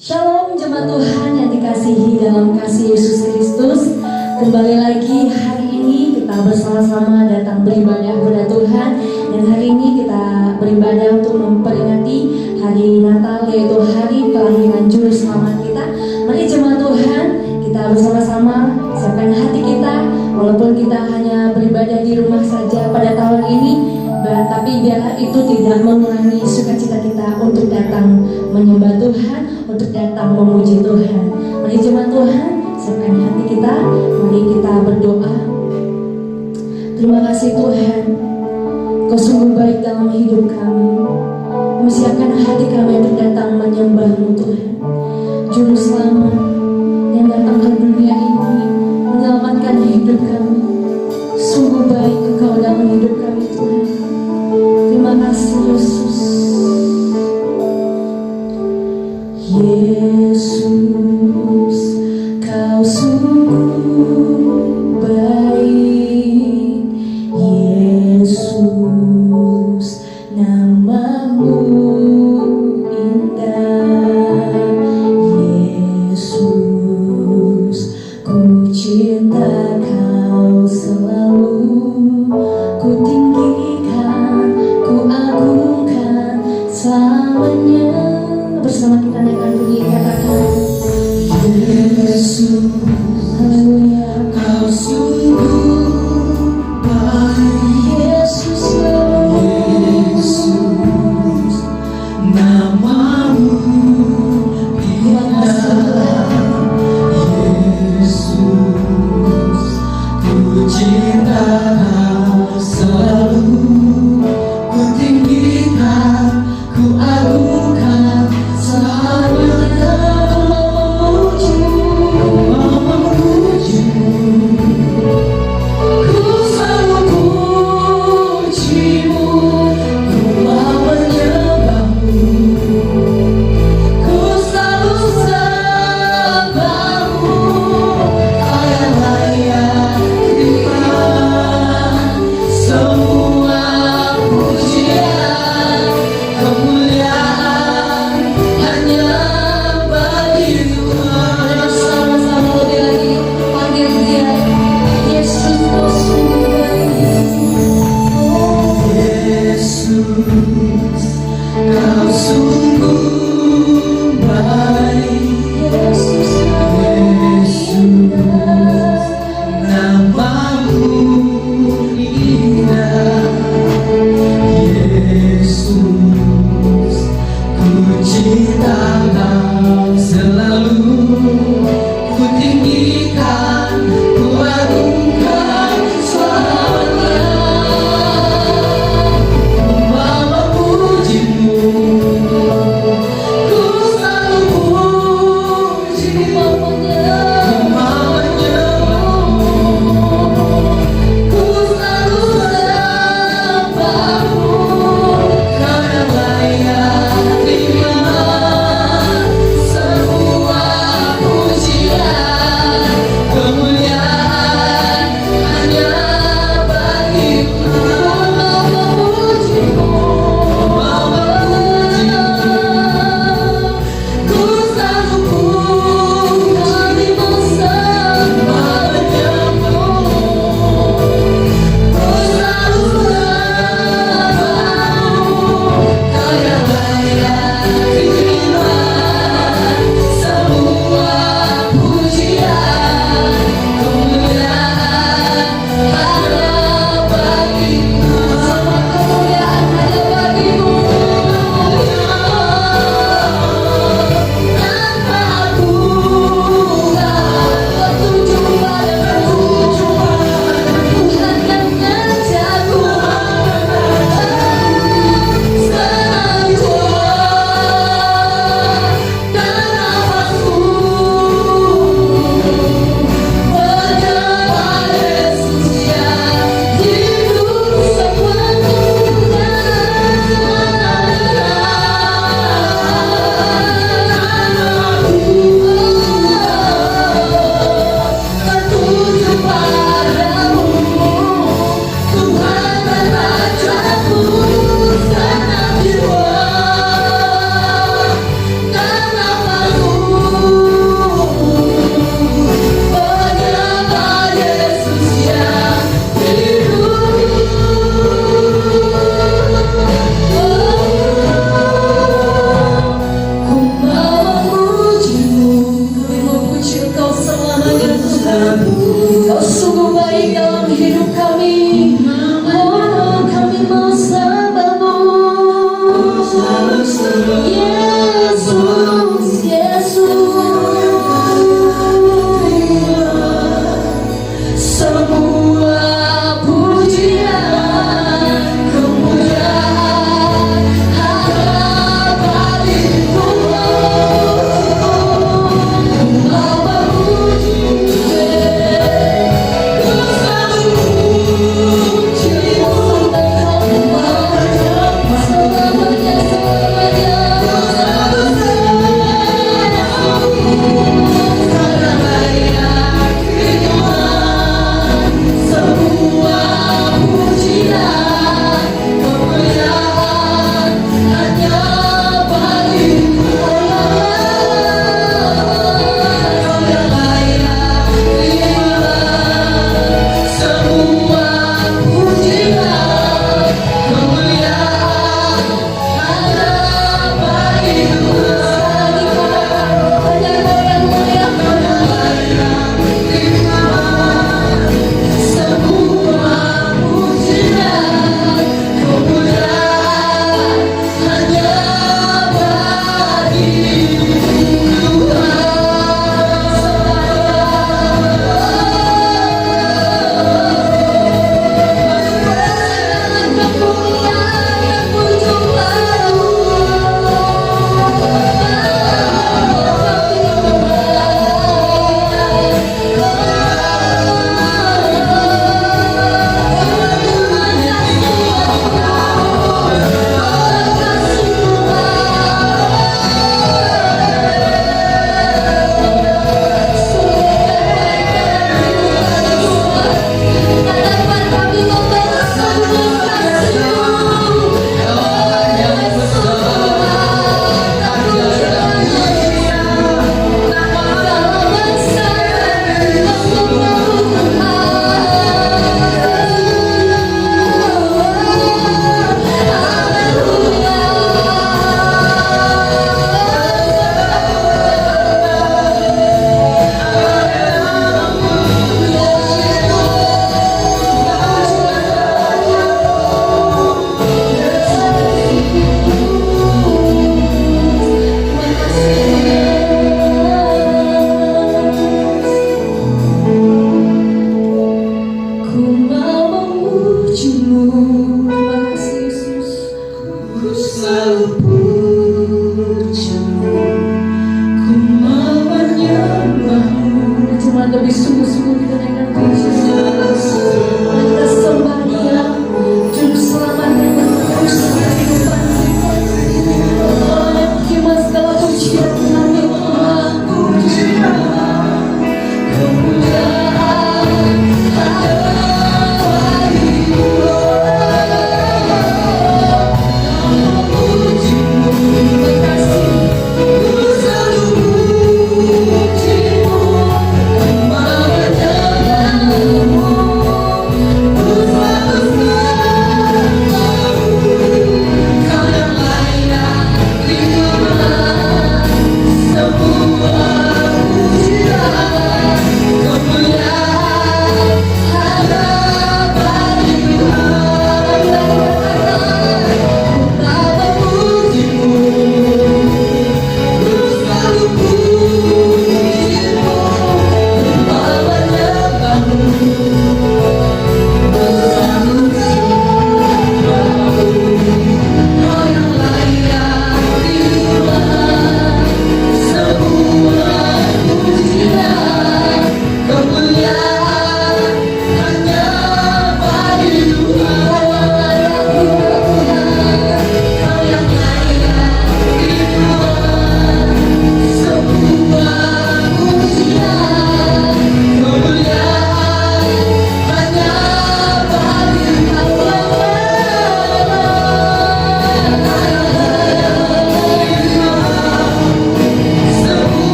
Shalom jemaat Tuhan yang dikasihi dalam kasih Yesus Kristus. Kembali lagi hari ini kita bersama-sama datang beribadah kepada Tuhan. Dan hari ini kita beribadah untuk memperingati hari Natal, yaitu hari kelahiran Juru Selamat kita. Mari jemaat Tuhan, kita bersama-sama siapkan hati kita. Walaupun kita hanya beribadah di rumah saja pada tahun ini, tapi biarlah itu tidak mengurangi sukacita kita untuk datang menyembah Tuhan, untuk datang memuji Tuhan. Mari jemaat Tuhan, siapkan hati kita, mari kita berdoa. Terima kasih Tuhan, Kau sungguh baik dalam hidup kami. Kami siapkan hati kami untuk datang menyembah-Mu Tuhan, Juru Selamat yang datang ke dunia ini menyelamatkan hidup kami. Sungguh baik Engkau dalam hidup kami Tuhan. Terima kasih Yesus. Yesus, Kau sungguh baik. Yesus, nama-Mu indah. Yesus, ku cinta Kau selalu. Ku tinggikan, ku agungkan selamanya. Bersama kita naikkan bunyi katakan, Yesus, haleluya, Kau sungguh baik. Yesus, Yesus, nama-Mu indah. Yesus, ku cinta Kau selalu. Ku tinggikan, ku agungkan selamanya. Memuji, ku selalu puji-Mu, ku mau menyembah-Mu, ku selalu sembah-Mu. Kau yang layak terima semua pujian, kemuliaan hanya bagi Tuhan. Sama-sama lebih lagi panggil Dia, Yesus Kau sungguh baik. Oh Yesus, Kau sungguh baik. Yesus, Yesus, nama-Mu indah. Yesus, ku cinta Kau selalu. Ku tinggikan, ku agungkan selamanya. Ku mau memuji-Mu, ku selalu Yesus, semua pujian kemuliaan hanya bagimu. Mau memuji-Mu, ku selalu memuji-Mu. Lebih sungguh-sungguh kita naikkan puji kita sembah Dia, Juru Selamat dan Penebus kehidupan kita. Terima segala pujian kami, Tuhan. Kemuliaan bagimu. Memuji-Mu, terima kasih. Ku selalu memuji-Mu. Terima kasih.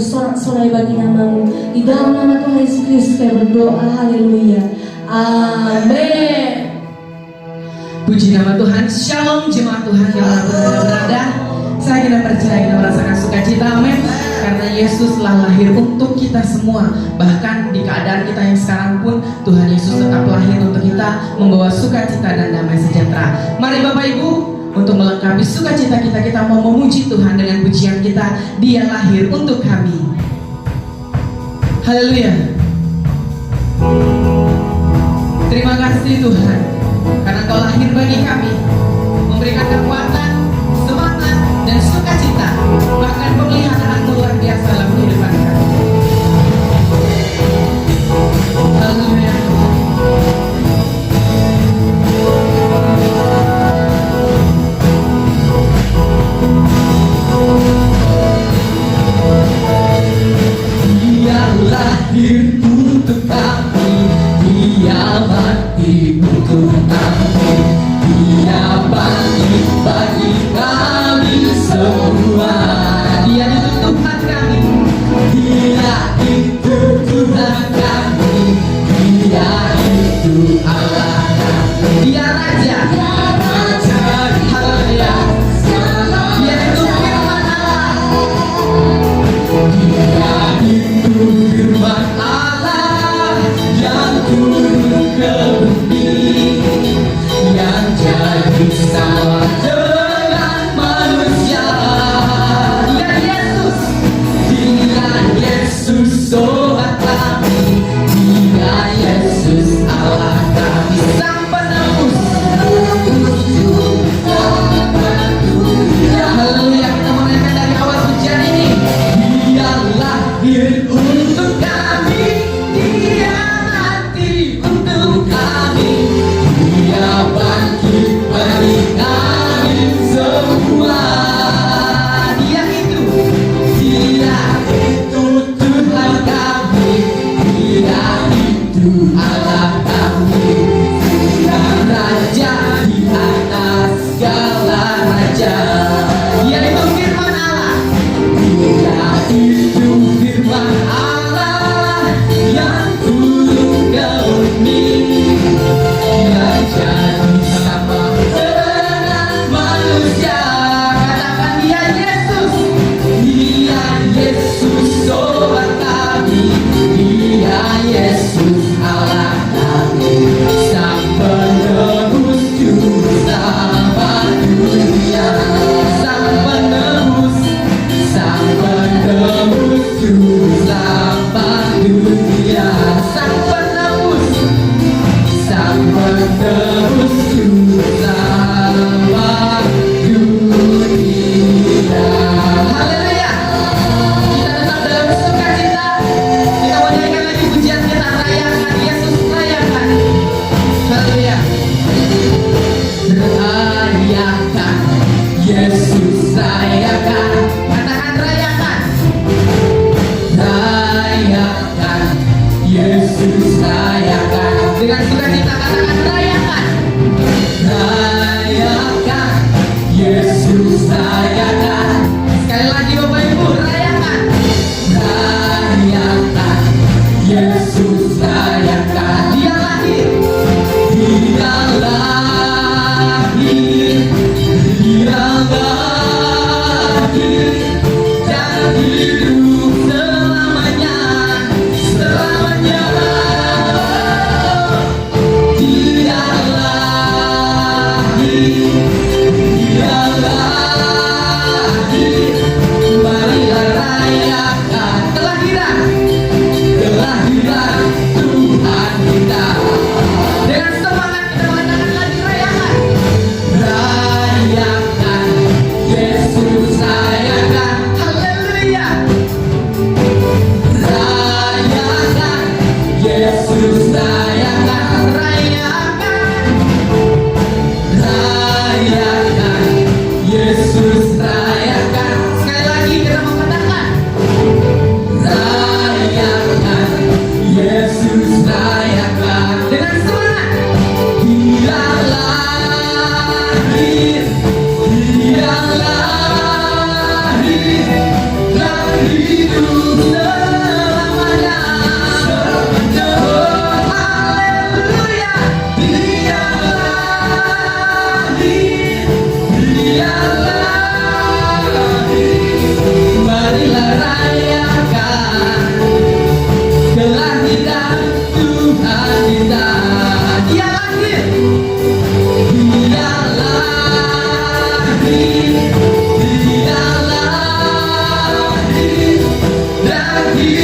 bersorak-sorai bagi namamu. Di dalam nama Tuhan Yesus Kristus kami berdoa, haleluya. Amin. Puji nama Tuhan. Shalom jemaat Tuhan yang berada. Saya kita percaya kita merasakan sukacita, amin. Karena Yesus telah lahir untuk kita semua. Bahkan di keadaan kita yang sekarang pun Tuhan Yesus tetap lahir untuk kita, membawa sukacita dan damai sejahtera. Mari Bapak Ibu, untuk melengkapi sukacita kita mau memuji Tuhan dengan pujian kita. Dia lahir untuk kami. Haleluya. Terima kasih Tuhan, karena Kau lahir bagi kami, memberikan kekuatan, semangat, dan sukacita, bahkan pemeliharaan luar biasa dalam kehidupan kami. Haleluya. Dia lahir untuk kami, Dia mati untuk kami, Dia bangkit bagi kami semua. Dia itu Tuhan kami, Dia itu Tuhan kami, Dia itu Allah kami, Dia Raja, haleluya. Dia itu firman Allah, Dia itu firman Allah yang turun ke bumi, yang jadi sama dengan manusia. Dia Yesus, Dia Yesus Tuhan kami, Dia Yesus Allah kami, Sang Penebus. Haleluya, kita menaikkan dari awal pujian ini. Dia lahir untuk kami, Dia mati untuk kami, Dia bangkit bagi kami semua. Dia itu Tuhan kami, Dia itu Allah kami, Dia Raja di atas segala raja. Dia itu firman Allah, Dia itu firman Allah yang turun ke bumi, yang jadi sama dengan manusia. Katakan Dia Yesus, Dia Yesus Tuhan kami, Dia Yesus Allah kami, Sang Penebus juru selamat dunia, Sang Penebus, Sang Penebus juru selamat dunia, Sang Penebus, Sang Penebus juru selamat dunia. Haleluya. Kita tetap dalam sukacita. Kita menyanyikan lagi pujian kita, rayakan Yesus, rayakan. Haleluya. Rayakan Yesus, rayakan. Katakan rayakan. Rayakan Yesus, rayakan. Dengan sukacita katakan rayakan. Rayakan Yesus, rayakan. Sekali lagi Bapak Ibu, rayakan. Rayakan Yesus, rayakan. Dia lahir, Dia lahir, Dia lahir, dan hidup selamanya, selamanya. Dia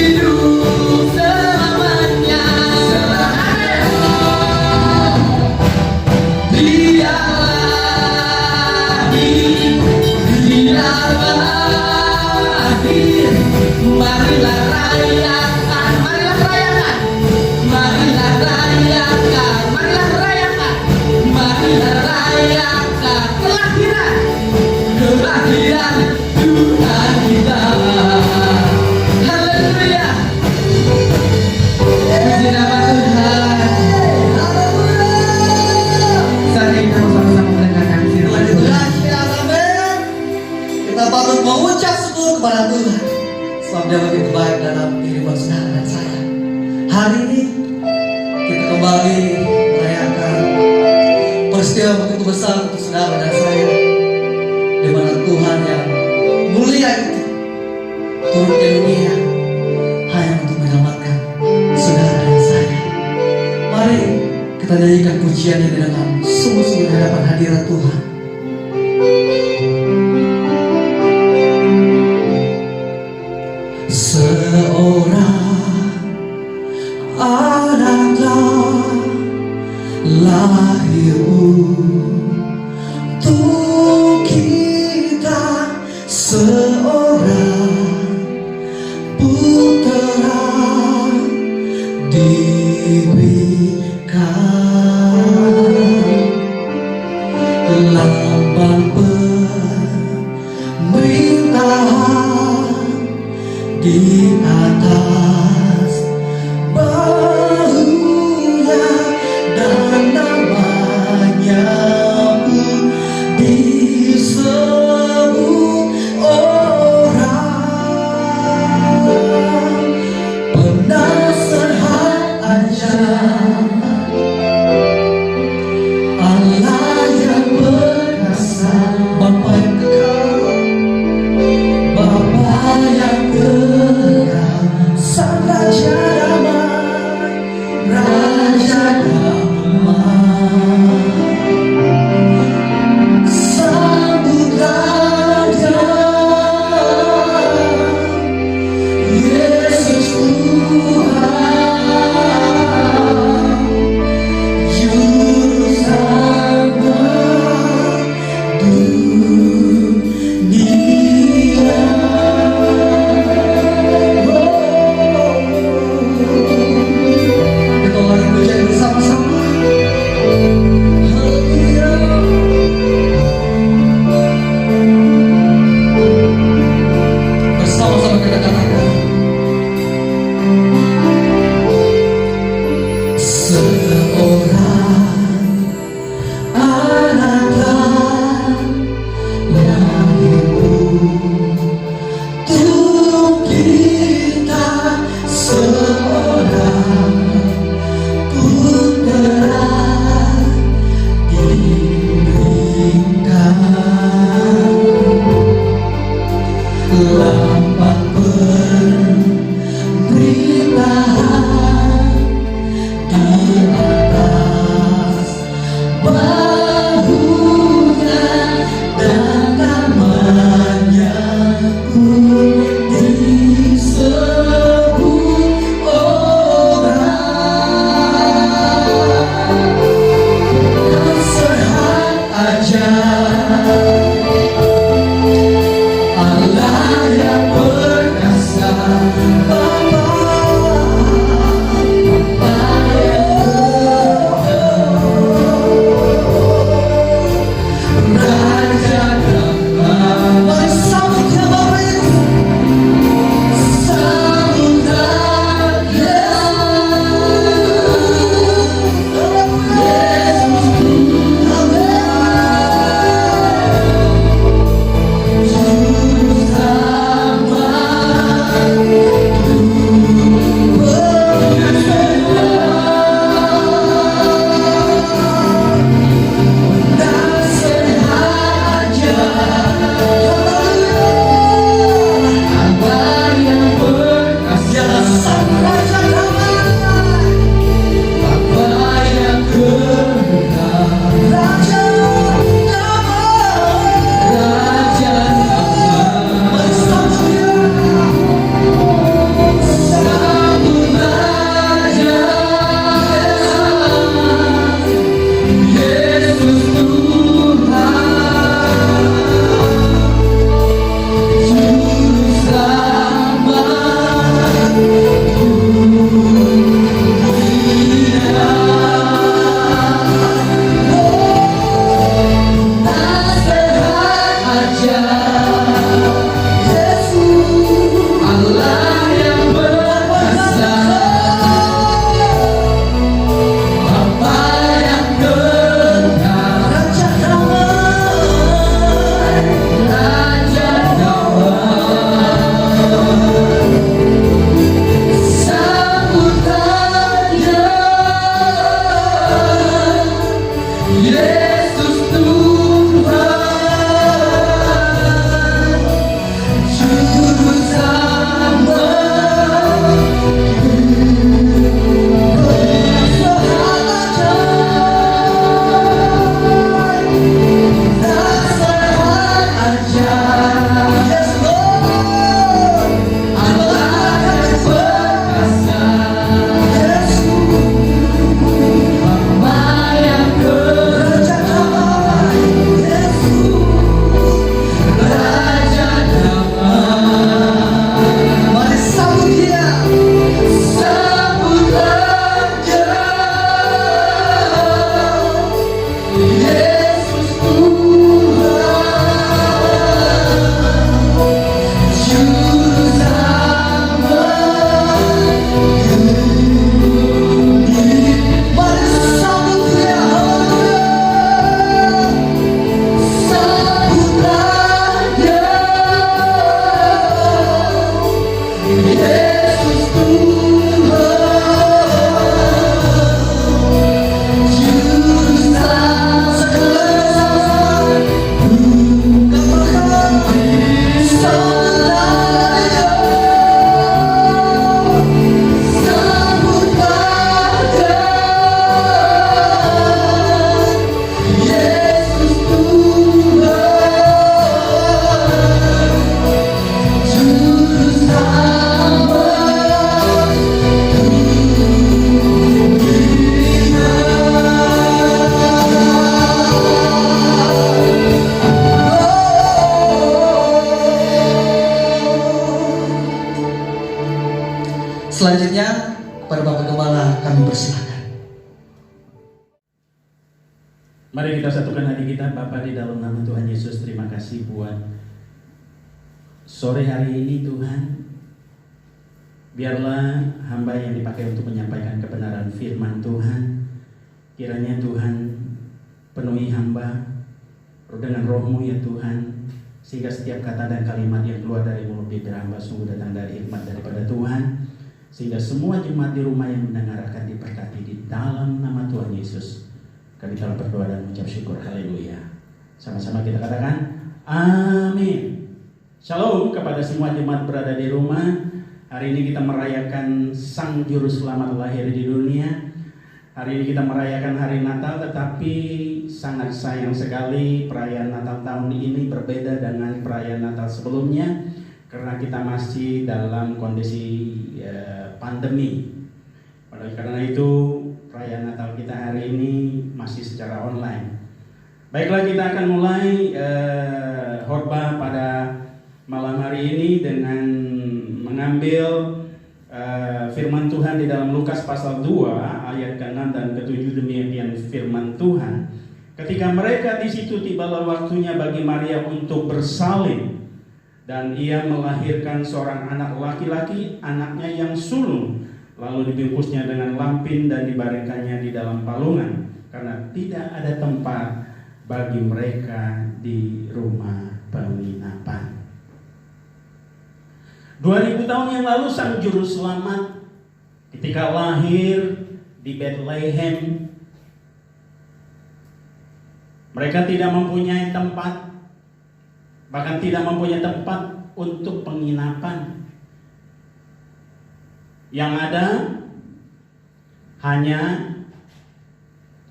hidup selamanya. Marilah rayakan, marilah rayakan, marilah rayakan, marilah rayakan, marilah rayakan kelahiran Tuhan kita. Haleluya. Puji nama Tuhan. Saat ini kita sama-sama mendengarkan firman Tuhan. Kita patut mengucap syukur kepada Tuhan sebab Dia begitu baik dalam kehidupan saudara dan saya. Hari ini kita kembali merayakan peristiwa begitu besar untuk saudara dan saya, di mana Tuhan yang mulia itu turun ke dunia hanya untuk menyelamatkan saudara dan saya. Mari kita nyanyikan pujian ini dengan sungguh-sungguh di hadapan hadirat Tuhan. Seorang anak lahir untuk kita, seorang putera diberikan, lambang pemerintahan di atas bahunya, dan namanya pun disebut orang penasehat ajaib, Allah yang perkasa, Bapa yang kekal, Bapa yang kekal, Sang Raja damai, Raja damai. Sambut Raja Yesus Tuhan, Juru Selamat dunia. Kita lagi pujian bersama-sama. Haleluya. Bersama-sama kita katakan, seorang anak lahir untuk kita, seorang putera diberikan, lambang pemerintahan di atas bahunya, dan namanya pun disebut Selanjutnya kepada Bapak Gembala kami persilakan. Mari kita satukan hati kita. Bapa, di dalam nama Tuhan Yesus, terima kasih buat sore hari ini Tuhan. Biarlah hamba yang dipakai untuk menyampaikan kebenaran firman Tuhan, kiranya Tuhan penuhi hamba dengan roh-Mu ya Tuhan, sehingga setiap kata dan kalimat yang keluar dari mulut bibir hamba sungguh datang dari hikmat daripada Tuhan, sehingga semua jemaat di rumah yang mendengar akan diberkati di dalam nama Tuhan Yesus. Kami telah berdoa dan mengucap syukur. Haleluya. Sama-sama kita katakan amin. Shalom kepada semua jemaat berada di rumah. Hari ini kita merayakan Sang Juru Selamat lahir di dunia. Hari ini kita merayakan hari Natal, tetapi sangat sayang sekali perayaan Natal tahun ini berbeda dengan perayaan Natal sebelumnya, karena kita masih dalam kondisi pandemi. Oleh karena itu perayaan Natal kita hari ini masih secara online. Baiklah, kita akan mulai khotbah pada malam hari ini dengan mengambil firman Tuhan di dalam Lukas pasal 2 ayat ke-6 dan ke-7. Demikian firman Tuhan. Ketika mereka di situ, tibalah waktunya bagi Maria untuk bersalin, dan ia melahirkan seorang anak laki-laki, anaknya yang sulung. Lalu dibungkusnya dengan lampin dan dibaringkannya di dalam palungan, karena tidak ada tempat bagi mereka di rumah penginapan. 2000 tahun yang lalu Sang Juru Selamat ketika lahir di Bethlehem, mereka tidak mempunyai tempat, bahkan tidak mempunyai tempat untuk penginapan. Yang ada hanya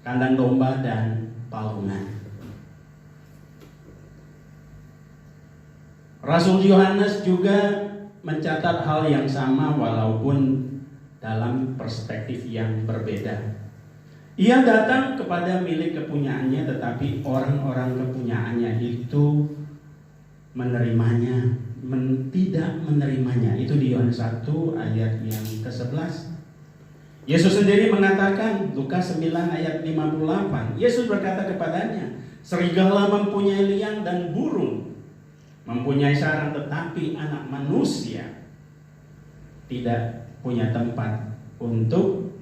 kandang domba dan palungan. Rasul Yohanes juga mencatat hal yang sama walaupun dalam perspektif yang berbeda. Ia datang kepada milik kepunyaannya, tetapi orang-orang kepunyaannya itu menerimanya, tidak menerimanya. Itu di Yohanes 1 ayat yang ke-11. Yesus sendiri mengatakan, Lukas 9 ayat 58, Yesus berkata kepadanya, serigala mempunyai liang dan burung mempunyai sarang, tetapi anak manusia tidak punya tempat untuk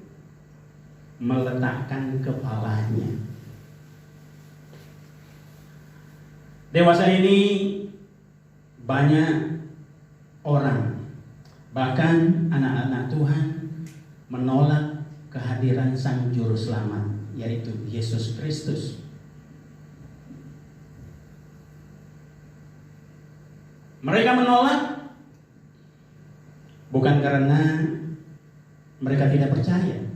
meletakkan kepalanya. Dewasa ini banyak orang, bahkan anak-anak Tuhan, menolak kehadiran Sang Juru Selamat, yaitu Yesus Kristus. Mereka menolak bukan karena mereka tidak percaya,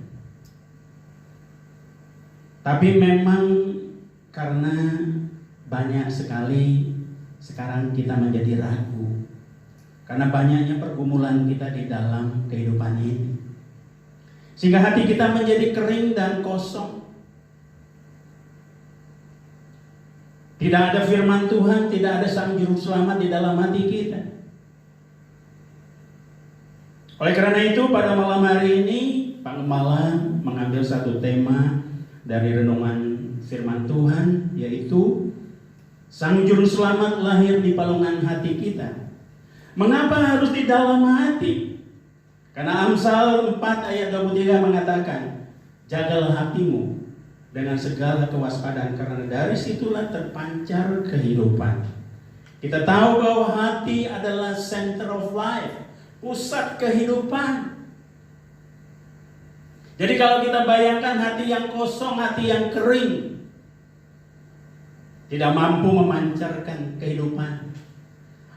tapi memang karena banyak sekali sekarang kita menjadi ragu, karena banyaknya pergumulan kita di dalam kehidupan ini, sehingga hati kita menjadi kering dan kosong. Tidak ada firman Tuhan, tidak ada Sang Juru Selamat di dalam hati kita. Oleh karena itu pada malam hari ini Pak Gembala mengambil satu tema dari renungan firman Tuhan, yaitu Sang Juru Selamat lahir di palungan hati kita. Mengapa harus di dalam hati? Karena Amsal 4 ayat 23 mengatakan, jagalah hatimu dengan segala kewaspadaan, karena dari situlah terpancar kehidupan. Kita tahu bahwa hati adalah center of life, pusat kehidupan. Jadi kalau kita bayangkan hati yang kosong, hati yang kering, tidak mampu memancarkan kehidupan.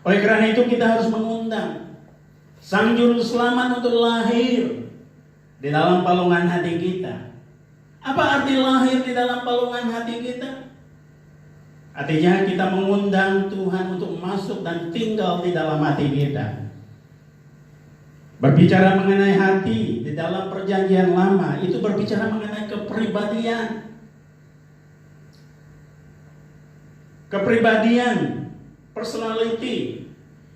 Oleh karena itu kita harus mengundang Sang Juru Selamat untuk lahir di dalam palungan hati kita. Apa arti lahir di dalam palungan hati kita? Artinya kita mengundang Tuhan untuk masuk dan tinggal di dalam hati kita. Berbicara mengenai hati di dalam perjanjian lama, itu berbicara mengenai kepribadian. Kepribadian, personality,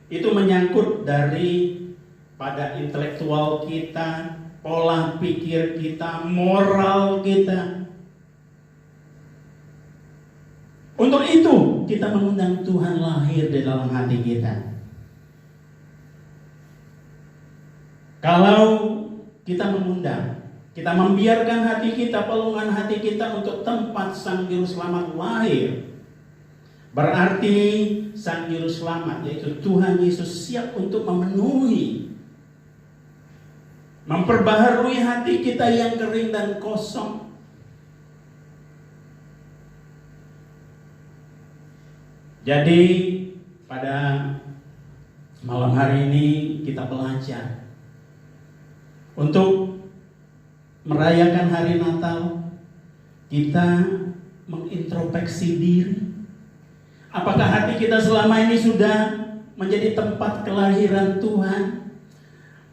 itu menyangkut dari pada intelektual kita, pola pikir kita, moral kita. Untuk itu kita mengundang Tuhan lahir di dalam hati kita. Kalau kita mengundang, kita membiarkan hati kita, pelungan hati kita untuk tempat Sang Juru Selamat lahir, berarti Sang Juru Selamat yaitu Tuhan Yesus siap untuk memenuhi, memperbaharui hati kita yang kering dan kosong. Jadi pada malam hari ini kita belajar untuk merayakan hari Natal. Kita mengintrospeksi diri. Apakah hati kita selama ini sudah menjadi tempat kelahiran Tuhan,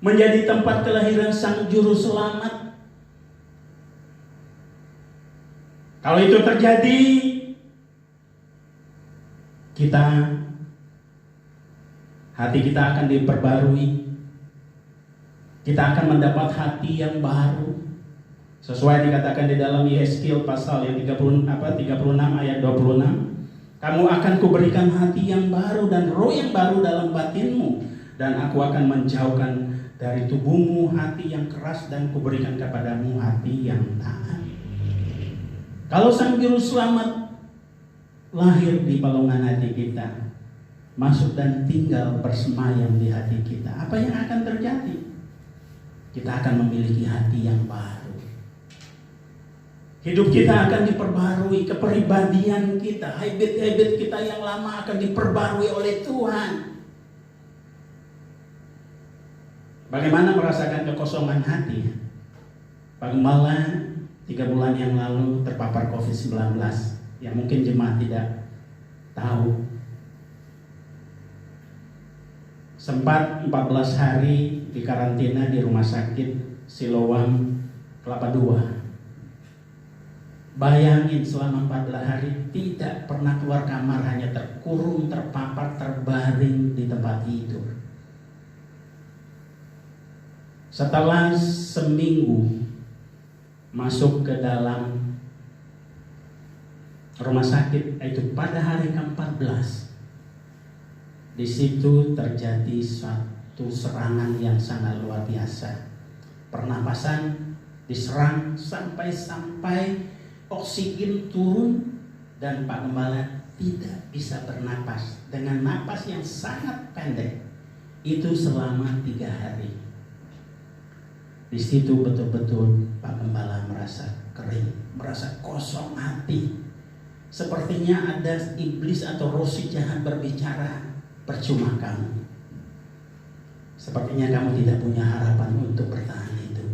menjadi tempat kelahiran Sang Juru Selamat? Kalau itu terjadi, hati kita akan diperbarui. Kita akan mendapat hati yang baru. Sesuai dikatakan di dalam Yesaya pasal yang 36 ayat 26. Kamu akan kuberikan hati yang baru dan roh yang baru dalam batinmu, dan aku akan menjauhkan dari tubuhmu hati yang keras dan kuberikan kepadamu hati yang taat. Kalau Sang Juru Selamat lahir di palungan hati kita, masuk dan tinggal bersemayam di hati kita, apa yang akan terjadi? Kita akan memiliki hati yang baru. Hidup kita akan diperbarui, kepribadian kita, habit-habit kita yang lama akan diperbarui oleh Tuhan. Bagaimana merasakan kekosongan hati? Pak Gembala 3 bulan yang lalu terpapar COVID-19. Yang mungkin jemaat tidak tahu, sempat 14 hari di karantina di rumah sakit Siloam Kelapa II. Bayangin selama 14 hari tidak pernah keluar kamar, hanya terkurung, terpapar, terbaring di tempat tidur. Setelah seminggu masuk ke dalam rumah sakit, itu pada hari ke-14, di situ terjadi suatu serangan yang sangat luar biasa. Pernapasan diserang sampai oksigen turun, dan Pak Gembala tidak bisa bernapas dengan napas yang sangat pendek. Itu selama 3 hari. Di situ betul-betul Pak Gembala merasa kering, merasa kosong hati. Sepertinya ada iblis atau roh si jahat berbicara, percuma kamu. Sepertinya kamu tidak punya harapan untuk bertahan itu.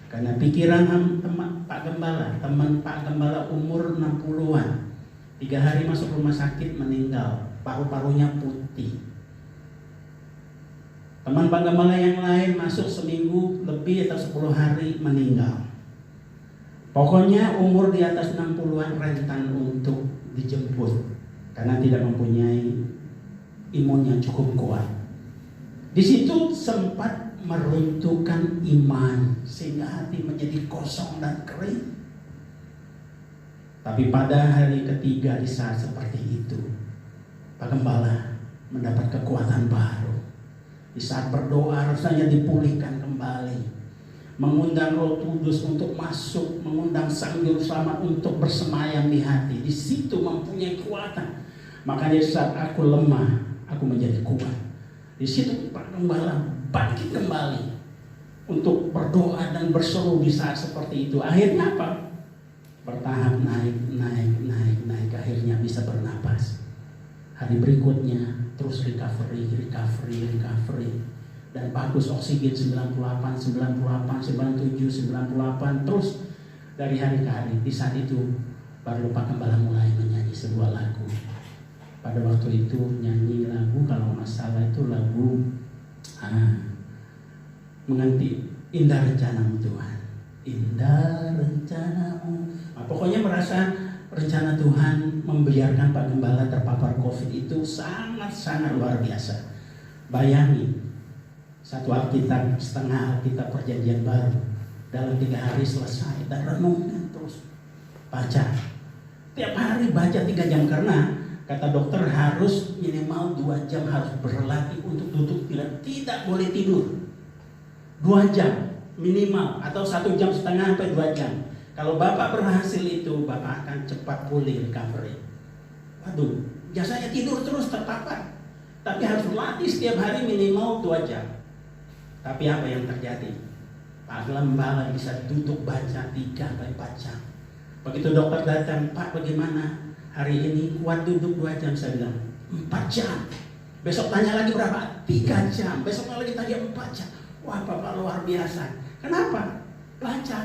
Karena pikiran teman Pak Gembala umur 60-an, 3 hari masuk rumah sakit meninggal, paru-parunya putih. Teman Pak Gembala yang lain masuk seminggu lebih atau 10 hari meninggal. Pokoknya umur di atas 60-an rentan untuk dijemput karena tidak mempunyai imun yang cukup kuat. Di situ sempat meruntuhkan iman sehingga hati menjadi kosong dan kering. Tapi pada hari ketiga di saat seperti itu, Pak Gembala mendapat kekuatan baru. Di saat berdoa rasanya dipulihkan kembali. Mengundang Roh Kudus untuk masuk, mengundang Sang Juru Selamat untuk bersemayam di hati. Di situ mempunyai kekuatan. Makanya saat aku lemah, aku menjadi kuat. Di situ Pak Gembala bangkit kembali untuk berdoa dan berseru di saat seperti itu. Akhirnya apa? Bertahap naik. Akhirnya bisa bernapas. Hari berikutnya terus recovery. Dan bagus, oksigen 98, 97, 98. Terus dari hari ke hari. Di saat itu baru Pak Gembala mulai menyanyi sebuah lagu. Pada waktu itu nyanyi lagu, kalau nggak salah itu lagu menganti indah rencanamu Tuhan. Indah rencanamu. Pokoknya merasa rencana Tuhan membiarkan Pak Gembala terpapar COVID itu sangat-sangat luar biasa. Bayangin, Satu Alkitab, setengah Alkitab perjanjian baru dalam 3 hari selesai, dan renungkan terus, baca tiap hari, baca 3 jam, karena kata dokter harus minimal 2 jam harus berlatih untuk duduk, tidak boleh tidur 2 jam minimal, atau 1,5 jam sampai 2 jam. Kalau Bapak berhasil itu, Bapak akan cepat pulih recovery. Waduh, biasanya tidur terus terpapar, tapi harus latih setiap hari minimal 2 jam. Tapi apa yang terjadi? Pak Gembala bisa duduk baca 3-4 jam. Begitu dokter datang, Pak bagaimana hari ini? Kuat duduk 2 jam. Saya bilang 4 jam. Besok tanya lagi berapa? 3 jam. Besoknya lagi tanya 4 jam. Wah Bapak luar biasa. Kenapa? Baca.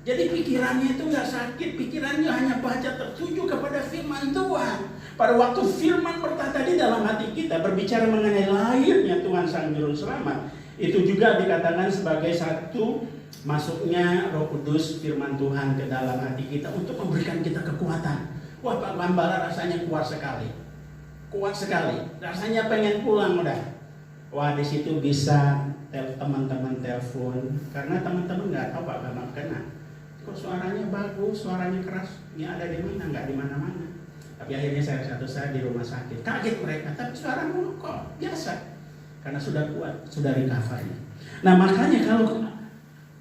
Jadi pikirannya itu nggak sakit, pikirannya hanya baca, tertuju kepada firman Tuhan. Pada waktu firman berkata di dalam hati kita, berbicara mengenai lahirnya Tuhan Sang Juru Selamat, itu juga dikatakan sebagai satu masuknya Roh Kudus, firman Tuhan ke dalam hati kita untuk memberikan kita kekuatan. Wah Pak Gembala rasanya kuat sekali, rasanya pengen pulang udah. Wah di situ bisa teman-teman telepon, karena teman-teman nggak tahu Pak Gembala kena. Kok suaranya bagus, suaranya keras, ini ada di mana? Nggak di mana-mana. Tapi akhirnya saya di rumah sakit, kaget mereka, tapi suaramu kok biasa, karena sudah kuat, sudah recovery. Nah makanya kalau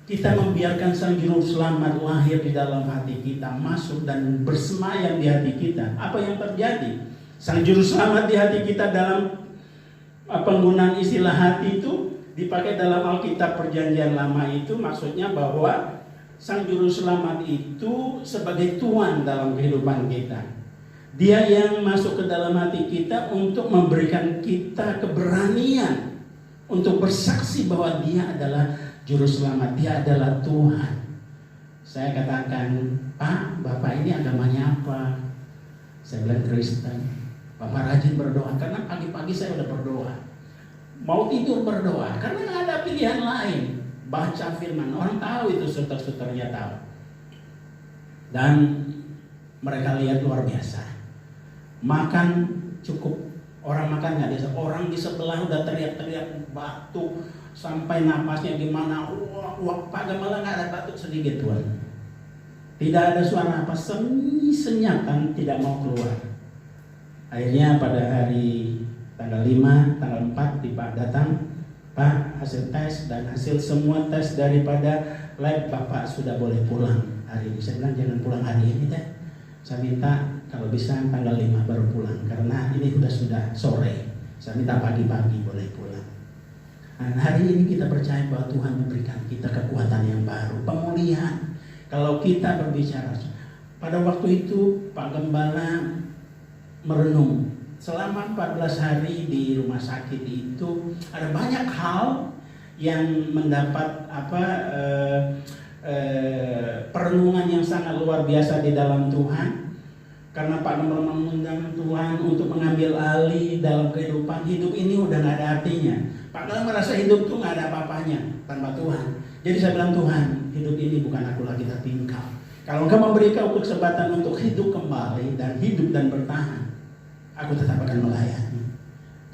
kita membiarkan Sang Juru Selamat lahir di dalam hati kita, masuk dan bersemayam di hati kita, apa yang terjadi? Sang Juru Selamat di hati kita, dalam penggunaan istilah hati itu dipakai dalam Alkitab Perjanjian Lama, itu maksudnya bahwa Sang Juru Selamat itu sebagai Tuhan dalam kehidupan kita. Dia yang masuk ke dalam hati kita untuk memberikan kita keberanian untuk bersaksi bahwa Dia adalah Juru Selamat, Dia adalah Tuhan. Saya katakan, Pak, Bapak ini agamanya apa? Saya bilang Kristen. Bapak rajin berdoa, karena pagi-pagi saya udah berdoa. Mau tidur berdoa, karena nggak ada pilihan lain. Baca firman, orang tahu itu, suster-susternya tahu. Dan mereka lihat luar biasa. Makan cukup, orang makan nggak biasa. Orang di sebelah udah teriak-teriak batuk sampai napasnya gimana. Wah, Pak Gembala nggak ada batuk sedikit Tuhan. Tidak ada suara apa, senyap kan, tidak mau keluar. Akhirnya pada hari tanggal 5, tanggal 4 di Pak datang, Pak hasil tes dan hasil semua tes daripada lab Bapak sudah boleh pulang hari ini. Saya bilang jangan pulang hari ini deh. Saya minta kalau bisa tanggal 5 baru pulang, karena ini sudah sore. Saya minta pagi-pagi boleh pulang. Dan hari ini kita percaya bahwa Tuhan memberikan kita kekuatan yang baru, pemulihan. Kalau kita berbicara, pada waktu itu Pak Gembala merenung selama 14 hari di rumah sakit itu, ada banyak hal yang mendapat perenungan yang sangat luar biasa di dalam Tuhan. Karena Pak Gembala mengundang Tuhan untuk mengambil alih dalam kehidupan. Hidup ini udah gak ada artinya. Pak Gembala merasa hidup tuh gak ada apa-apanya tanpa Tuhan. Jadi saya bilang, Tuhan, hidup ini bukan aku lagi, tapi Engkau. Kalau Engkau memberikan kesempatan untuk hidup kembali dan hidup dan bertahan, aku tetap akan melayani.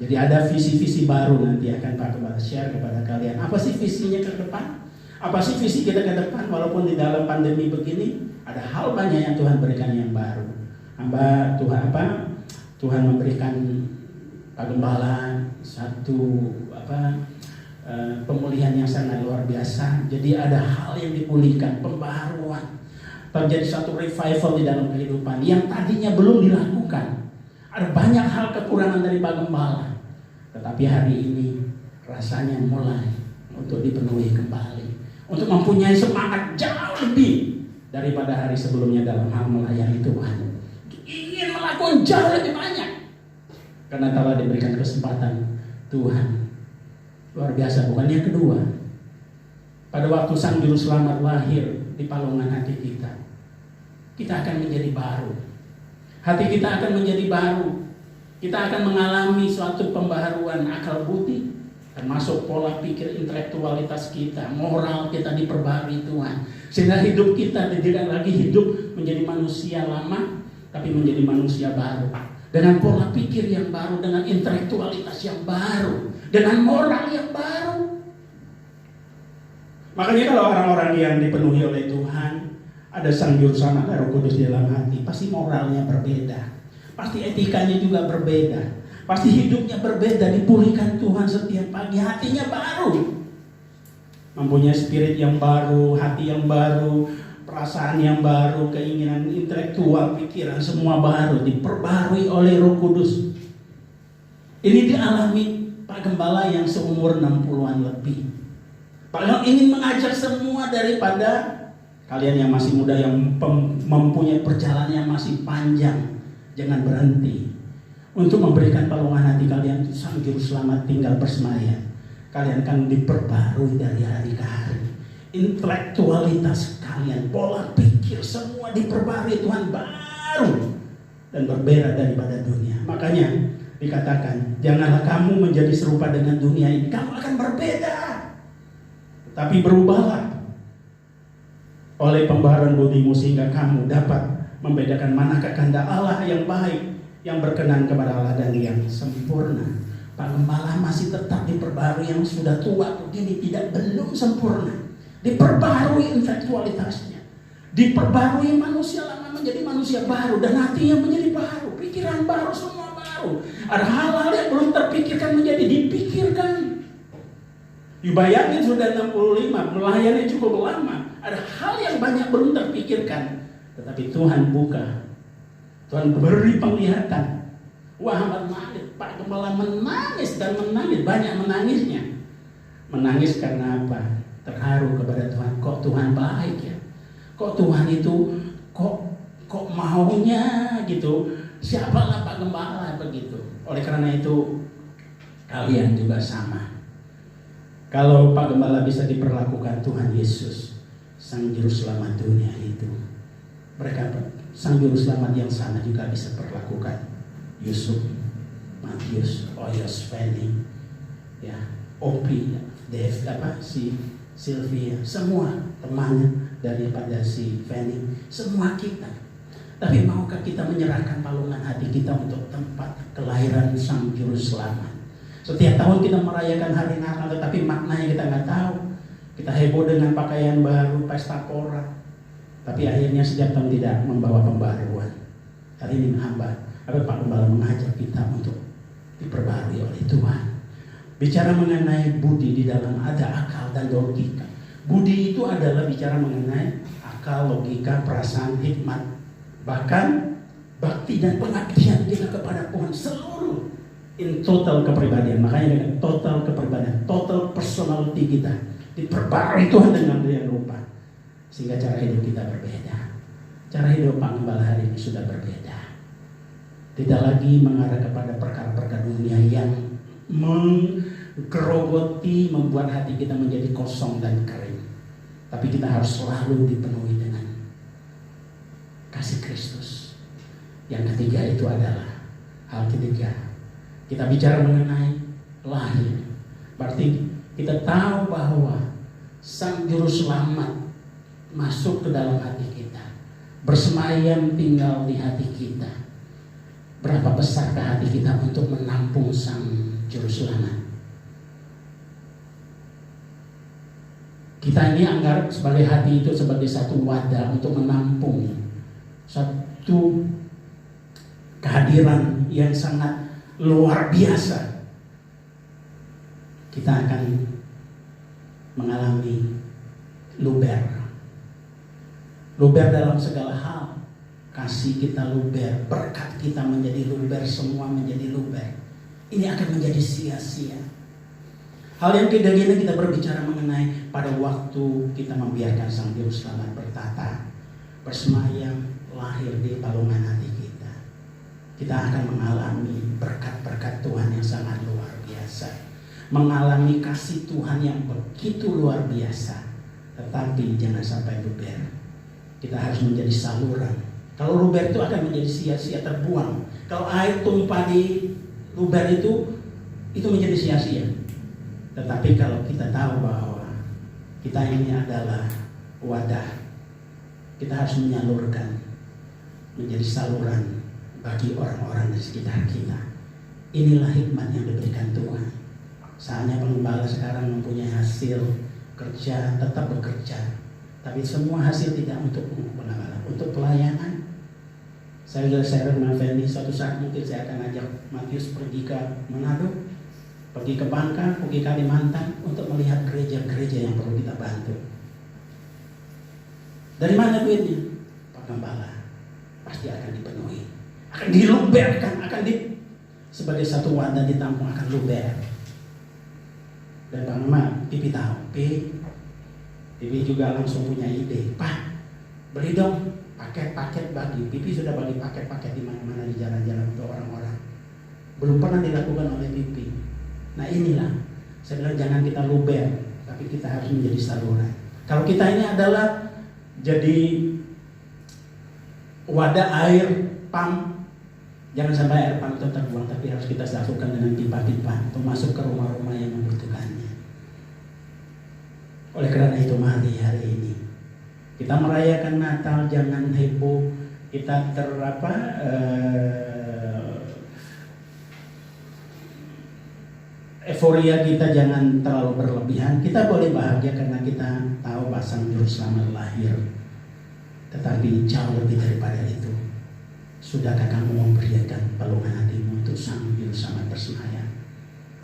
Jadi ada visi-visi baru nanti akan Pak Gembala share kepada kalian. Apa sih visinya ke depan? Apa sih visi kita ke depan? Walaupun di dalam pandemi begini, ada hal banyak yang Tuhan berikan yang baru. Tuhan memberikan Pak Gembala satu pemulihan yang sangat luar biasa. Jadi ada hal yang dipulihkan, pembaharuan. Terjadi satu revival di dalam kehidupan yang tadinya belum dilakukan. Ada banyak hal kekurangan dari Pak Gembala, tetapi hari ini rasanya mulai untuk dipenuhi kembali, untuk mempunyai semangat jauh lebih daripada hari sebelumnya dalam hal melayani Tuhan. Ingin melakukan jauh lebih banyak karena telah diberikan kesempatan Tuhan. Luar biasa. Bukan yang kedua, pada waktu Sang Juru Selamat lahir di palungan hati kita, kita akan menjadi baru. Hati kita akan menjadi baru. Kita akan mengalami suatu pembaharuan akal budi, termasuk pola pikir, intelektualitas kita, moral kita diperbarui Tuhan. Sehingga hidup kita tidak lagi hidup menjadi manusia lama, tapi menjadi manusia baru. Dengan pola pikir yang baru, dengan intelektualitas yang baru. dengan moral yang baru. Makanya kalau orang-orang yang dipenuhi oleh Tuhan, ada Sang Juru Selamat, ada Roh Kudus di dalam hati, pasti moralnya berbeda, pasti etikanya juga berbeda, pasti hidupnya berbeda, dipulihkan Tuhan setiap pagi, hatinya baru, mempunyai spirit yang baru, hati yang baru, perasaan yang baru, keinginan intelektual, pikiran semua baru, diperbarui oleh Roh Kudus. Ini dialami Pak Gembala yang seumur 60-an lebih. Pak Gembala ingin mengajak semua daripada kalian yang masih muda, yang mempunyai perjalanan yang masih panjang, jangan berhenti untuk memberikan palungan hati kalian. Sang Juru Selamat tinggal bersemayam. Kalian akan diperbarui dari hari ke hari. Intelektualitas kalian, pola pikir semua diperbarui Tuhan, baru dan berbeda daripada dunia. Makanya dikatakan, janganlah kamu menjadi serupa dengan dunia ini, kamu akan berbeda. Tapi berubahlah oleh pembaharuan budimu sehingga kamu dapat membedakan manakah kehendak Allah yang baik, yang berkenan kepada Allah dan yang sempurna. Pak Gembala masih tetap diperbarui, yang sudah tua begini belum sempurna. Diperbarui intelektualitasnya, diperbarui manusia lama menjadi manusia baru, dan hatinya menjadi baru, pikiran baru, semua baru. Ada hal-hal yang belum terpikirkan menjadi dipikirkan. Dibayangin sudah 65, melayani cukup lama, ada hal yang banyak belum terpikirkan, tetapi Tuhan buka, Tuhan beri penglihatan. Wah, menangis, Pak Gembala menangis dan menangis, banyak menangisnya. Menangis karena apa? Terharu kepada Tuhan. Kok Tuhan baik ya? Kok Tuhan itu kok maunya gitu? Siapalah Pak Gembala begitu. Oleh karena itu kalian juga sama. Kalau Pak Gembala bisa diperlakukan Tuhan Yesus, Sang Juru Selamat dunia itu, mereka Sang Juru Selamat yang sana juga bisa perlakukan Yusuf, Matius, Oyos, Fanny, ya, Opi, Dev, Sylvia, semua temannya daripada si Fanny, semua kita. Tapi maukah kita menyerahkan palungan hati kita untuk tempat kelahiran Sang Juru Selamat? Setiap tahun kita merayakan hari Natal, tetapi maknanya kita nggak tahu. Kita heboh dengan pakaian baru, pesta pora, tapi akhirnya setiap tahun tidak membawa pembaruan. Hari ini hamba, Pak Gembala mengajak kita untuk diperbarui oleh Tuhan. Bicara mengenai budi, di dalam ada akal dan logika. Budi itu adalah bicara mengenai akal, logika, perasaan, hikmat, bahkan bakti dan pengabdian kita kepada Tuhan, seluruh in total kepribadian. Makanya dengan total kepribadian, total personality kita diperbarui Tuhan dengan demikian rupa, sehingga cara hidup kita berbeda. Cara hidup Pak Gembala hari ini sudah berbeda. Tidak lagi mengarah kepada perkara-perkara dunia yang menggerogoti, membuat hati kita menjadi kosong dan kering. Tapi kita harus selalu dipenuhi dengan kasih Kristus. Yang ketiga itu adalah hal ketiga. Kita bicara mengenai lahir. Berarti kita tahu bahwa Sang Juru Selamat masuk ke dalam hati kita, bersemayam tinggal di hati kita. Berapa besar hati kita untuk menampung Sang Juru Selamat? Kita ini anggap sebagai hati itu sebagai satu wadah untuk menampung satu kehadiran yang sangat luar biasa. Kita akan mengalami luber dalam segala hal. Kasih kita luber, berkat kita menjadi luber, semua menjadi luber. Ini akan menjadi sia-sia. Hal yang tidak gini kita berbicara mengenai pada waktu kita membiarkan Sang Juru Selamat bertata, bersemayam, lahir di palungan hati kita. Kita akan mengalami berkat-berkat Tuhan yang sangat luar biasa, mengalami kasih Tuhan yang begitu luar biasa. Tetapi jangan sampai luber. Kita harus menjadi saluran. Kalau luber itu akan menjadi sia-sia, terbuang. Kalau air tumpah di luber itu menjadi sia-sia. Tetapi kalau kita tahu bahwa kita ini adalah wadah, kita harus menyalurkan, menjadi saluran bagi orang-orang di sekitar kita. Inilah hikmat yang diberikan Tuhan. Saatnya pengembala sekarang mempunyai hasil kerja, tetap bekerja. Tapi semua hasil tidak untuk pengembala, untuk pelayanan. Saya sudah share dengan Fendi, suatu saat mungkin saya akan ajak Matius pergi ke Manado, pergi ke Bangka, pergi ke Kalimantan untuk melihat gereja-gereja yang perlu kita bantu. Dari mana duitnya? Pak Gembala pasti akan dipenuhi, akan diluberkan, sebagai satu wadah ditampung, akan luber. Dan Pak Mama, Pipi tahu, Pipi juga langsung punya ide, Pak, beli dong paket-paket bagi. Pipi sudah bagi paket-paket di mana-mana di jalan-jalan untuk orang-orang. Belum pernah dilakukan oleh Pipi. Nah inilah, saya bilang jangan kita luber, tapi kita harus menjadi saluran. Kalau kita ini adalah jadi wadah air pump, jangan sampai air pump itu terbuang, tapi harus kita lakukan dengan pipa-pipa untuk masuk ke rumah-rumah yang membutuhkannya. Oleh karena itu mari hari ini kita merayakan Natal, jangan heboh, kita euforia kita jangan terlalu berlebihan. Kita boleh bahagia karena kita tahu Sang Juru Selamat lahir. Tetapi jauh lebih daripada itu, sudahkah kamu memberikan pelungan hatimu untuk Sang Juru Selamat bersemayam?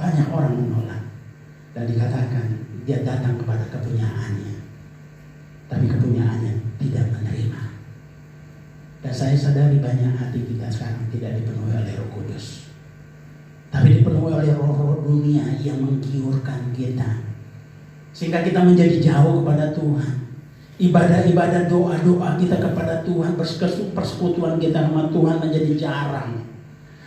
Banyak orang menolak dan dikatakan dia datang kepada kepunyaannya, tapi kepunyaannya tidak menerima. Dan saya sadari banyak hati kita sekarang tidak dipenuhi oleh Roh Kudus, tapi dipenuhi oleh roh-roh dunia yang menggiurkan kita, sehingga kita menjadi jauh kepada Tuhan. Ibadah-ibadah, doa-doa kita kepada Tuhan, persekutuan kita sama Tuhan menjadi jarang.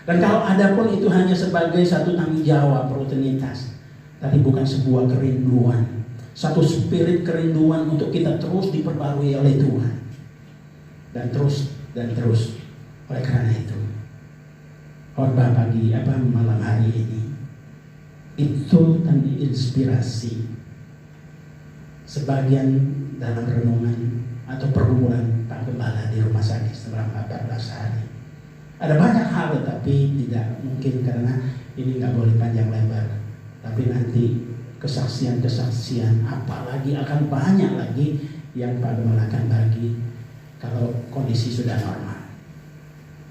Dan kalau ada pun itu hanya sebagai satu tanggung jawab rutinitas, tapi bukan sebuah kerinduan, satu spirit kerinduan untuk kita terus diperbarui oleh Tuhan. Dan terus. Oleh karena itu, khotbah pagi malam hari ini itu tentang inspirasi. Sebagian dalam renungan atau pergumulan Pak Gembala di rumah sakit selama 14 hari. Ada banyak hal, tapi tidak mungkin karena ini nggak boleh panjang lebar. Tapi nanti kesaksian-kesaksian apalagi akan banyak lagi yang Pak Gembala akan bagi kalau kondisi sudah normal.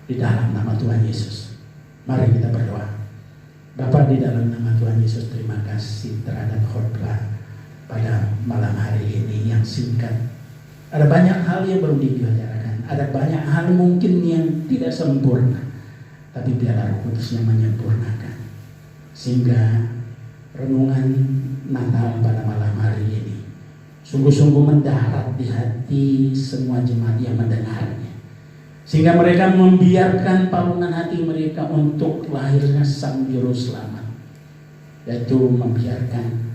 Di dalam nama Tuhan Yesus, mari kita berdoa. Bapa, di dalam nama Tuhan Yesus, terima kasih terhadap khotbah pada malam hari ini yang singkat. Ada banyak hal yang belum dibicarakan, ada banyak hal mungkin yang tidak sempurna, tapi biarlah Roh Kudus yang menyempurnakan, sehingga renungan Natal pada malam hari ini sungguh-sungguh mendarat di hati semua jemaat yang mendengarnya, sehingga mereka membiarkan palungan hati mereka untuk lahirnya Sang Juru Selamat, yaitu membiarkan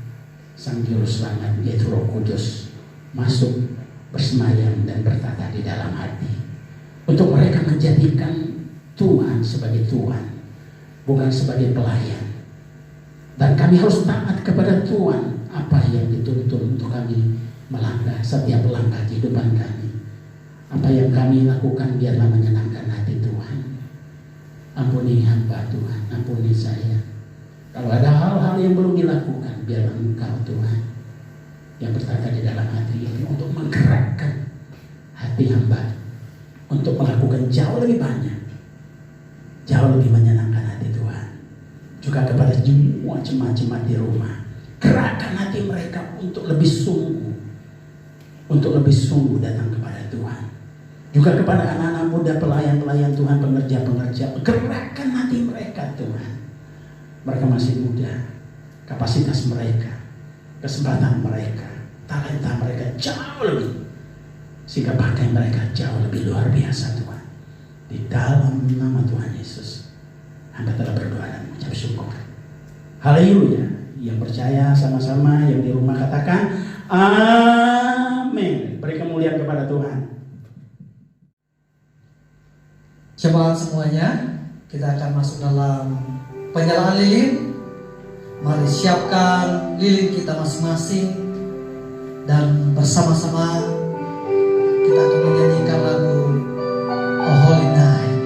Sang Juru Selamat, yaitu Roh Kudus, masuk bersemayam dan bertata di dalam hati, untuk mereka menjadikan Tuhan sebagai Tuhan, bukan sebagai pelayan. Dan kami harus taat kepada Tuhan, apa yang dituntun untuk kami melangkah setiap langkah kehidupan kami. Apa yang kami lakukan biarlah menyenangkan hati Tuhan. Ampuni hamba Tuhan, ampuni saya. Kalau ada hal-hal yang belum dilakukan, biarlah Engkau Tuhan yang berkata di dalam hati ini untuk menggerakkan hati hamba untuk melakukan jauh lebih banyak, jauh lebih menyenangkan hati Tuhan. Juga kepada semua jemaat-jemaat di rumah, gerakkan hati mereka untuk lebih sungguh datang kepada Tuhan. Juga kepada anak-anak muda, pelayan-pelayan Tuhan, pengerja-pengerja, gerakkan hati mereka Tuhan. Mereka masih muda, kapasitas mereka, kesempatan mereka, talenta mereka jauh lebih, sehingga pakai mereka jauh lebih luar biasa Tuhan. Di dalam nama Tuhan Yesus, hamba telah berdoa dan mengucap syukur. Haleluya. Yang percaya sama-sama, yang di rumah katakan amin. Beri kemuliaan kepada Tuhan. Jemaat semuanya, kita akan masuk dalam penyalaan lilin. Mari siapkan lilin kita masing-masing dan bersama-sama kita akan menyanyikan lagu Oh Holy Night.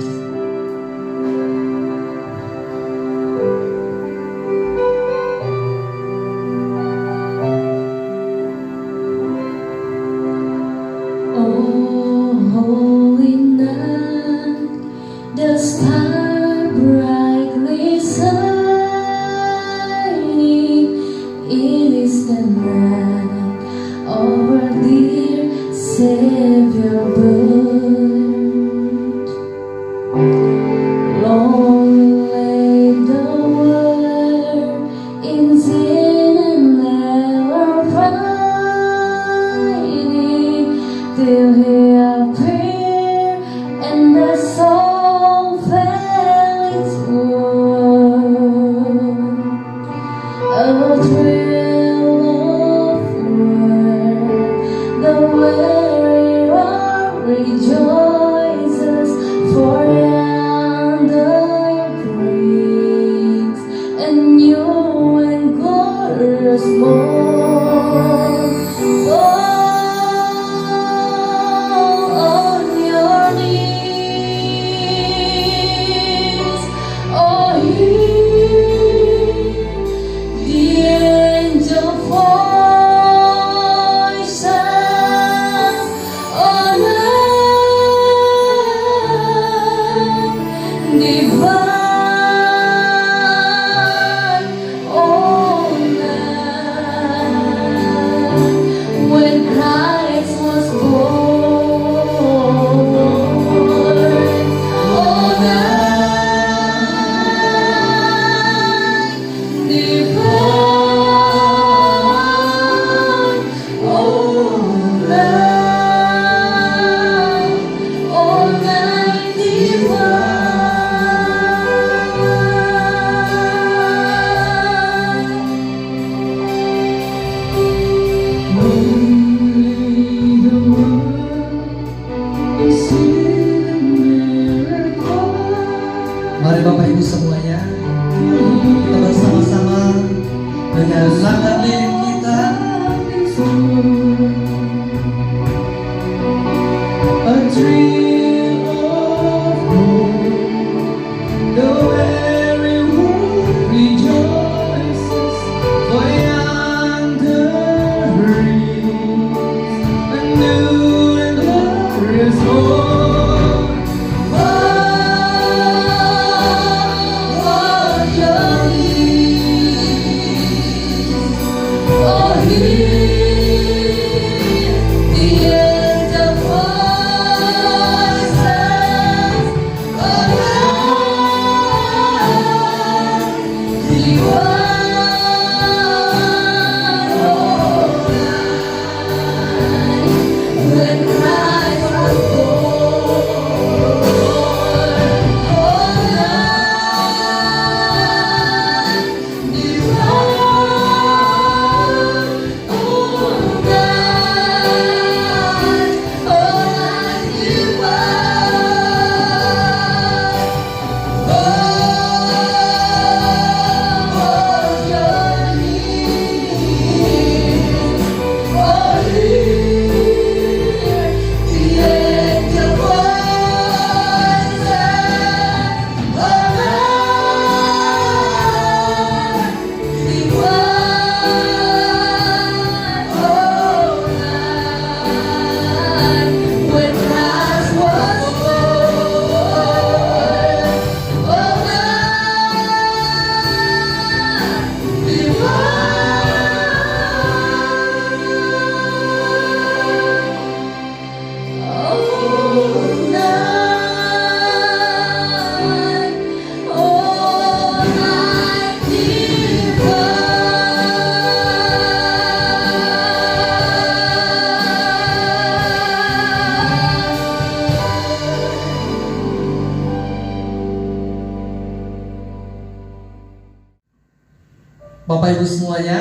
Bapak Ibu semuanya,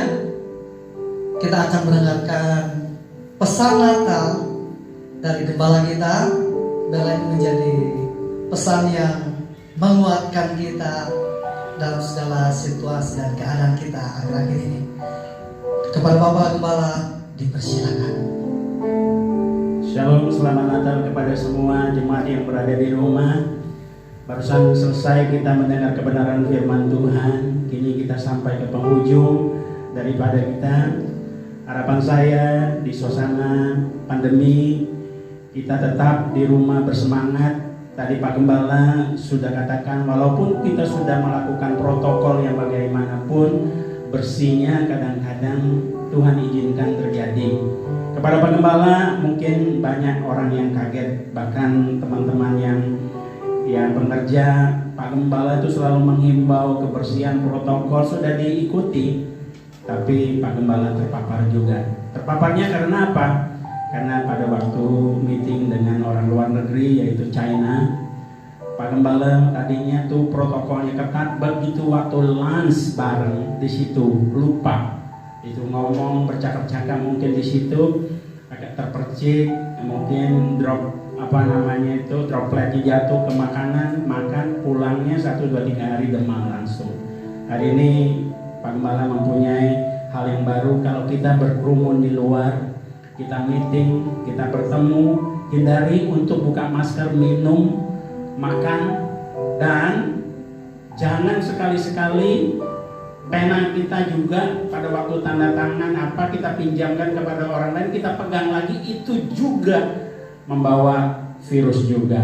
kita akan mendengarkan pesan Natal dari gembala kita. Biarlah ini menjadi pesan yang menguatkan kita dalam segala situasi dan keadaan kita akhir-akhir ini. Kepada Bapak Gembala dipersilakan. Shalom, selamat Natal kepada semua jemaat yang berada di rumah. Barusan selesai kita mendengar kebenaran firman Tuhan. Kini kita sampai ke penghujung daripada kita. Harapan saya di suasana pandemi kita tetap di rumah bersemangat. Tadi Pak Gembala sudah katakan, walaupun kita sudah melakukan protokol yang bagaimanapun, bersihnya kadang-kadang Tuhan izinkan terjadi. Kepada Pak Gembala mungkin banyak orang yang kaget, bahkan teman-teman yang pengerja. Pak Gembala itu selalu menghimbau kebersihan protokol sudah diikuti, tapi Pak Gembala terpapar juga. Terpaparnya karena apa? Karena pada waktu meeting dengan orang luar negeri yaitu China, Pak Gembala tadinya tuh protokolnya ketat, begitu waktu lunch bareng di situ lupa. Itu ngomong bercakap-cakap mungkin di situ agak terpercik, mungkin dropletnya jatuh ke makanan, makan, pulangnya 1-2-3 hari demam langsung. Hari ini Pak Gembala mempunyai hal yang baru. Kalau kita berkerumun di luar, kita meeting, kita bertemu, hindari untuk buka masker, minum, makan, dan jangan sekali-sekali pena kita juga pada waktu tanda tangan apa kita pinjamkan kepada orang lain, kita pegang lagi, itu juga membawa virus juga.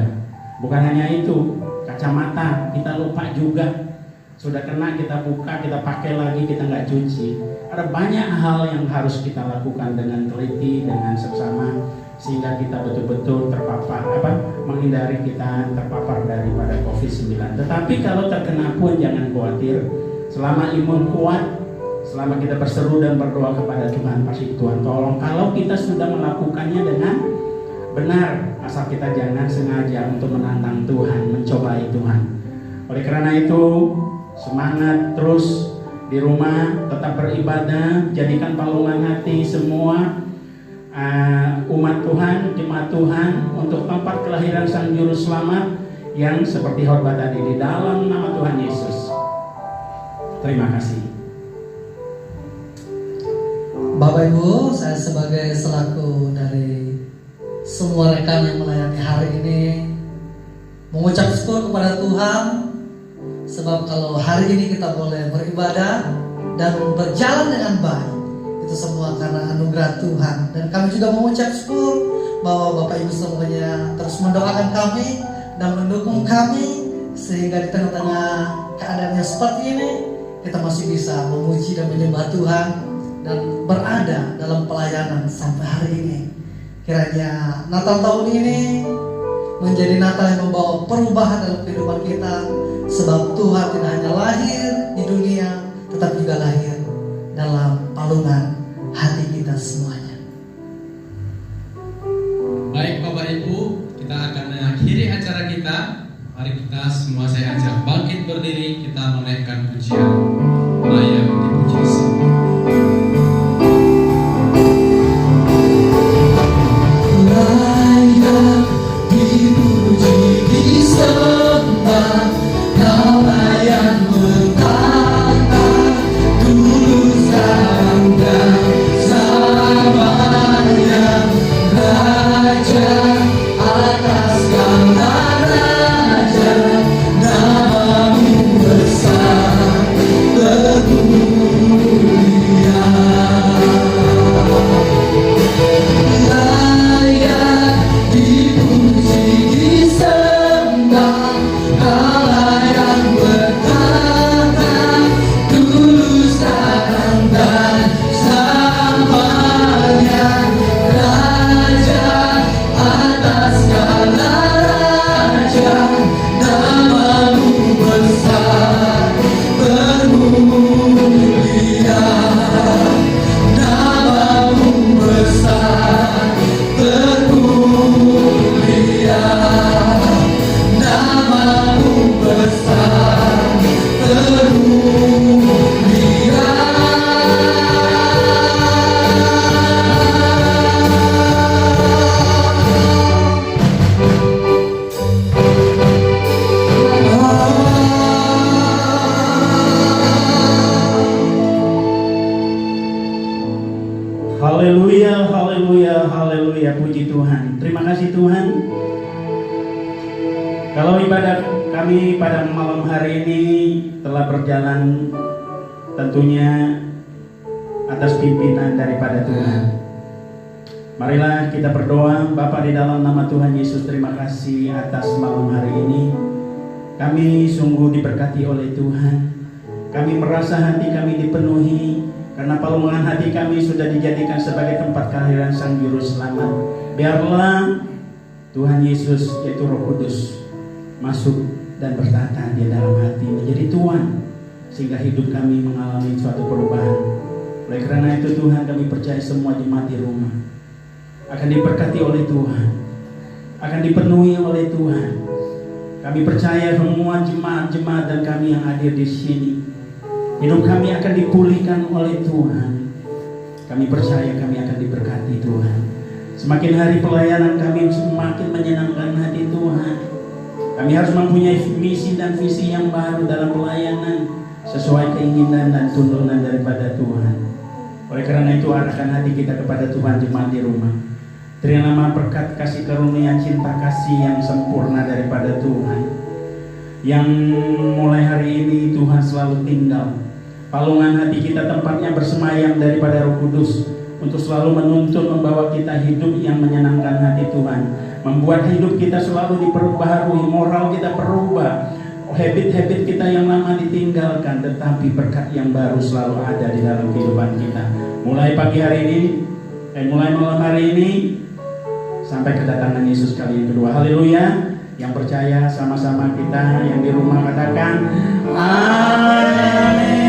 Bukan hanya itu, kacamata kita lupa juga, sudah kena kita buka, kita pakai lagi, kita nggak cuci. Ada banyak hal yang harus kita lakukan dengan teliti, dengan seksama, sehingga kita betul-betul terpapar, menghindari kita terpapar daripada COVID-19. Tetapi kalau terkena pun jangan khawatir, selama imun kuat, selama kita berseru dan berdoa kepada Tuhan, pasti Tuhan tolong. Kalau kita sudah melakukannya dengan benar, asal kita jangan sengaja untuk menantang Tuhan, mencobai Tuhan. Oleh karena itu, semangat terus di rumah, tetap beribadah, jadikan palungan hati semua umat Tuhan, jemaat Tuhan untuk tempat kelahiran Sang Juru Selamat yang seperti khotbah tadi, di dalam nama Tuhan Yesus. Terima kasih. Bapak Ibu, saya sebagai selaku dari semua rekan yang melayani hari ini mengucap syukur kepada Tuhan, sebab kalau hari ini kita boleh beribadah dan berjalan dengan baik, itu semua karena anugerah Tuhan. Dan kami juga mengucap syukur bahwa Bapak Ibu semuanya terus mendoakan kami dan mendukung kami, sehingga di tengah-tengah keadaan yang seperti ini kita masih bisa memuji dan menyembah Tuhan dan berada dalam pelayanan sampai hari ini. Kiranya Natal tahun ini menjadi Natal yang membawa perubahan dalam kehidupan kita. Sebab Tuhan tidak hanya lahir di dunia, tetapi juga lahir dalam palungan hati kita semuanya. Baik Bapak Ibu, kita akan mengakhiri acara kita. Mari kita semua saya ajak bangkit berdiri, kita menaikkan pujian layak dipuji semua. Layak dipuji, disembah, Kau layak bertata, dulu sekarang dan selamanya, Raja atas segala raja, namamu besar termulia. Layak dipuji, disembah, Kau layak bertata, dulu sekarang dan selamanya, Raja atas segala raja, namamu besar termulia, namamu besar termulia, namamu besar termulia. Haleluya, haleluya, haleluya, puji Tuhan. Terima kasih Tuhan. Kalau ibadah kami pada malam hari ini telah berjalan tentunya atas pimpinan daripada Tuhan. Marilah kita berdoa. Bapa, di dalam nama Tuhan Yesus, terima kasih atas malam hari ini. Kami sungguh diberkati oleh Tuhan. Kami merasa hati kami dipenuhi karena palungan hati kami sudah dijadikan sebagai tempat kelahiran Sang Juru Selamat. Biarlah Tuhan Yesus, yaitu Roh Kudus, masuk dan bertata di dalam hati, menjadi Tuhan, sehingga hidup kami mengalami suatu perubahan. Oleh karena itu Tuhan, kami percaya semua jemaat di rumah akan diberkati oleh Tuhan, akan dipenuhi oleh Tuhan. Kami percaya semua jemaat-jemaat dan kami yang hadir di sini, hidup kami akan dipulihkan oleh Tuhan. Kami percaya kami akan diberkati Tuhan. Semakin hari pelayanan kami semakin menyenangkan hati Tuhan. Kami harus mempunyai misi dan visi yang baru dalam pelayanan, sesuai keinginan dan tuntunan daripada Tuhan. Oleh karena itu arahkan hati kita kepada Tuhan jemaat di rumah. Terima berkat kasih karunia cinta kasih yang sempurna daripada Tuhan, yang mulai hari ini Tuhan selalu tinggal. Palungan hati kita tempatnya bersemayam daripada Roh Kudus, untuk selalu menuntun membawa kita hidup yang menyenangkan hati Tuhan, membuat hidup kita selalu diperbaharui, moral kita berubah, habit-habit kita yang lama ditinggalkan, tetapi berkat yang baru selalu ada di dalam kehidupan kita. Mulai pagi hari ini, mulai malam hari ini, sampai kedatangan Yesus kali yang kedua. Haleluya. Yang percaya sama-sama kita yang di rumah katakan amin.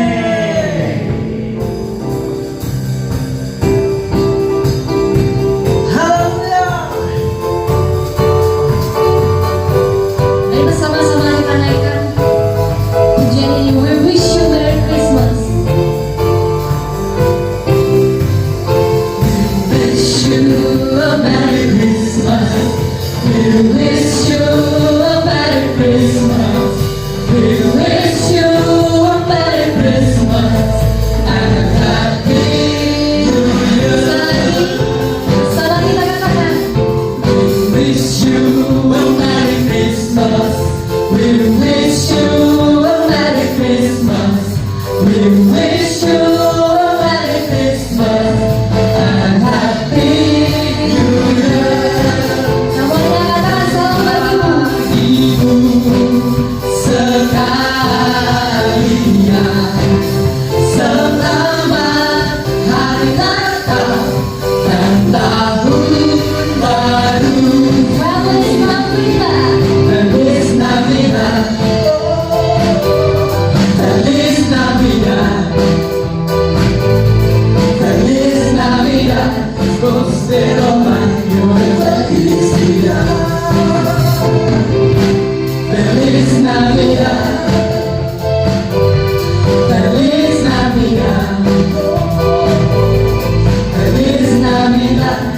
Mari bersama-sama kita naikkan pujian ini. We wish you Merry Christmas. We wish you a Merry Christmas. We wish you a Merry Christmas. We wish you a Merry Christmas and a Happy New Year. Sama kita katakan. We wish you a Merry Christmas. We wish you a Merry Christmas. We wish you a Merry Christmas and Happy New Year. Semuanya katakan selamat pagi Bu. kita